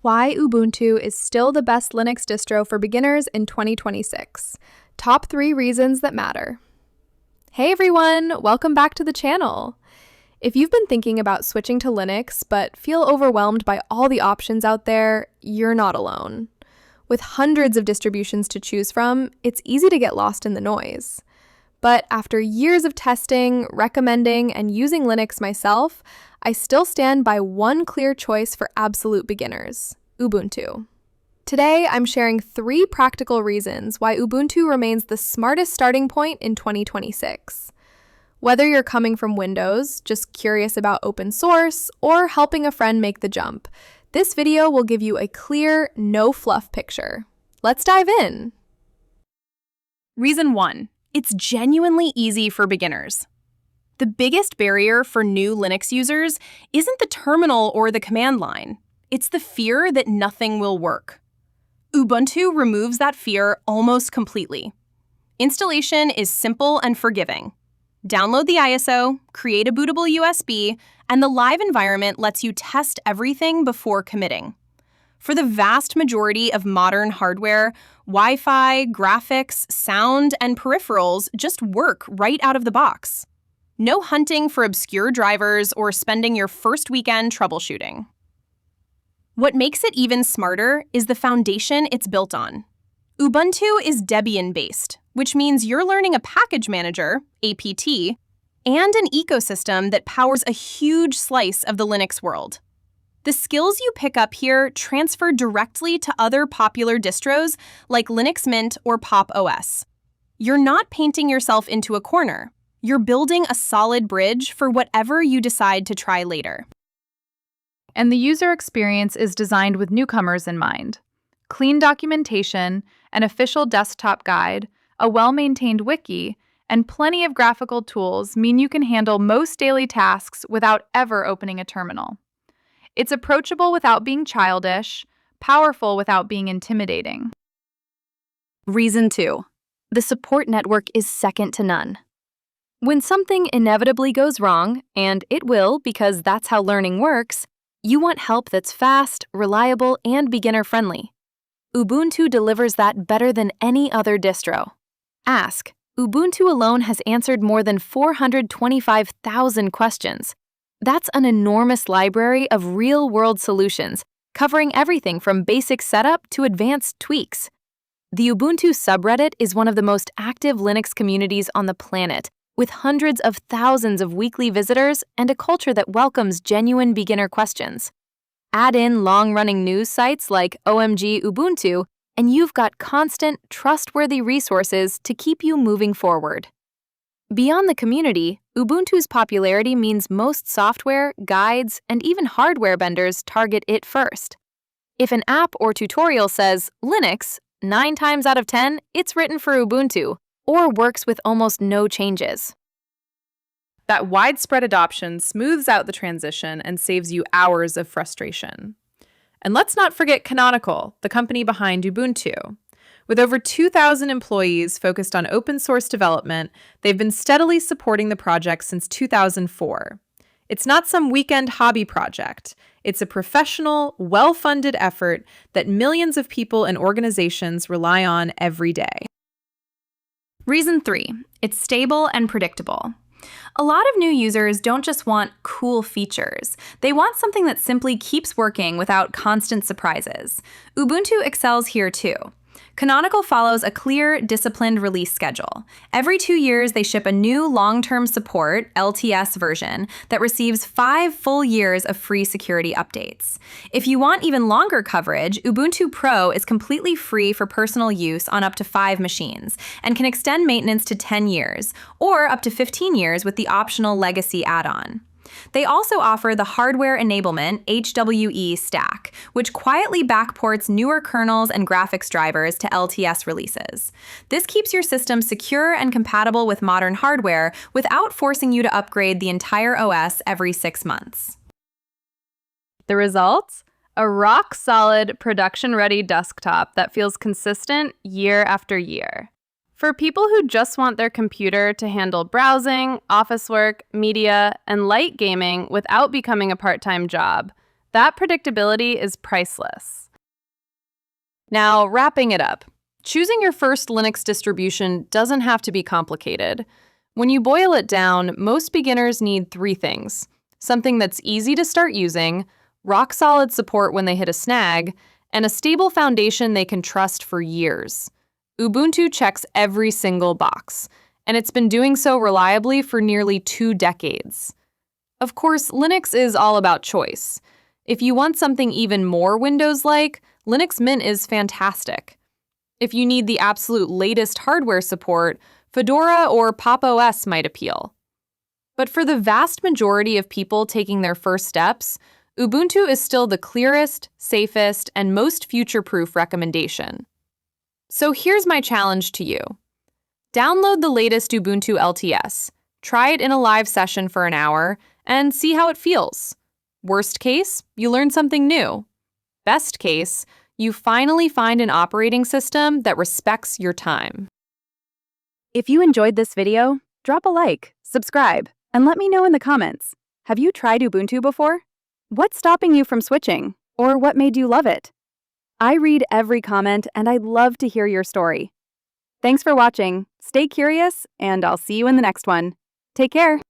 Why Ubuntu is still the best Linux distro for beginners in 2026. Top 3 reasons that matter. Hey everyone, welcome back to the channel. If you've been thinking about switching to Linux but feel overwhelmed by all the options out there, you're not alone. With hundreds of distributions to choose from, it's easy to get lost in the noise. But after years of testing, recommending, and using Linux myself, I still stand by one clear choice for absolute beginners: Ubuntu. Today, I'm sharing 3 practical reasons why Ubuntu remains the smartest starting point in 2026. Whether you're coming from Windows, just curious about open source, or helping a friend make the jump, this video will give you a clear, no-fluff picture. Let's dive in. Reason 1. It's genuinely easy for beginners. The biggest barrier for new Linux users isn't the terminal or the command line. It's the fear that nothing will work. Ubuntu removes that fear almost completely. Installation is simple and forgiving. Download the ISO, create a bootable USB, and the live environment lets you test everything before committing. For the vast majority of modern hardware, Wi-Fi, graphics, sound, and peripherals just work right out of the box. No hunting for obscure drivers or spending your first weekend troubleshooting. What makes it even smarter is the foundation it's built on. Ubuntu is Debian-based, which means you're learning a package manager, APT, and an ecosystem that powers a huge slice of the Linux world. The skills you pick up here transfer directly to other popular distros like Linux Mint or Pop! OS. You're not painting yourself into a corner. You're building a solid bridge for whatever you decide to try later. And the user experience is designed with newcomers in mind. Clean documentation, an official desktop guide, a well-maintained wiki, and plenty of graphical tools mean you can handle most daily tasks without ever opening a terminal. It's approachable without being childish, powerful without being intimidating. Reason 2. The support network is second to none. When something inevitably goes wrong, and it will because that's how learning works, you want help that's fast, reliable, and beginner-friendly. Ubuntu delivers that better than any other distro. Ask Ubuntu alone has answered more than 425,000 questions. That's an enormous library of real-world solutions, covering everything from basic setup to advanced tweaks. The Ubuntu subreddit is one of the most active Linux communities on the planet, with hundreds of thousands of weekly visitors and a culture that welcomes genuine beginner questions. Add in long-running news sites like OMG Ubuntu, and you've got constant, trustworthy resources to keep you moving forward. Beyond the community, Ubuntu's popularity means most software, guides, and even hardware vendors target it first. If an app or tutorial says Linux, 9 times out of 10, it's written for Ubuntu, or works with almost no changes. That widespread adoption smooths out the transition and saves you hours of frustration. And let's not forget Canonical, the company behind Ubuntu. With over 2,000 employees focused on open source development, they've been steadily supporting the project since 2004. It's not some weekend hobby project. It's a professional, well-funded effort that millions of people and organizations rely on every day. Reason 3. It's stable and predictable. A lot of new users don't just want cool features. They want something that simply keeps working without constant surprises. Ubuntu excels here too. Canonical follows a clear, disciplined release schedule. Every 2 years, they ship a new long-term support (LTS) version that receives 5 full years of free security updates. If you want even longer coverage, Ubuntu Pro is completely free for personal use on up to 5 machines and can extend maintenance to 10 years, or up to 15 years with the optional Legacy add-on. They also offer the Hardware Enablement (HWE) stack, which quietly backports newer kernels and graphics drivers to LTS releases. This keeps your system secure and compatible with modern hardware without forcing you to upgrade the entire OS every 6 months. The result? A rock-solid, production-ready desktop that feels consistent year after year. For people who just want their computer to handle browsing, office work, media, and light gaming without becoming a part-time job, That predictability is priceless. Now, wrapping it up. Choosing your first Linux distribution doesn't have to be complicated. When you boil it down, most beginners need 3 things: something that's easy to start using, rock-solid support when they hit a snag, and a stable foundation they can trust for years. Ubuntu checks every single box, and it's been doing so reliably for nearly 2 decades. Of course, Linux is all about choice. If you want something even more Windows-like, Linux Mint is fantastic. If you need the absolute latest hardware support, Fedora or Pop! OS might appeal. But for the vast majority of people taking their first steps, Ubuntu is still the clearest, safest, and most future-proof recommendation. So here's my challenge to you. Download the latest Ubuntu LTS, try it in a live session for an hour, and see how it feels. Worst case, you learn something new. Best case, you finally find an operating system that respects your time. If you enjoyed this video, drop a like, subscribe, and let me know in the comments. Have you tried Ubuntu before? What's stopping you from switching? Or what made you love it? I read every comment and I'd love to hear your story. Thanks for watching, stay curious, and I'll see you in the next one. Take care!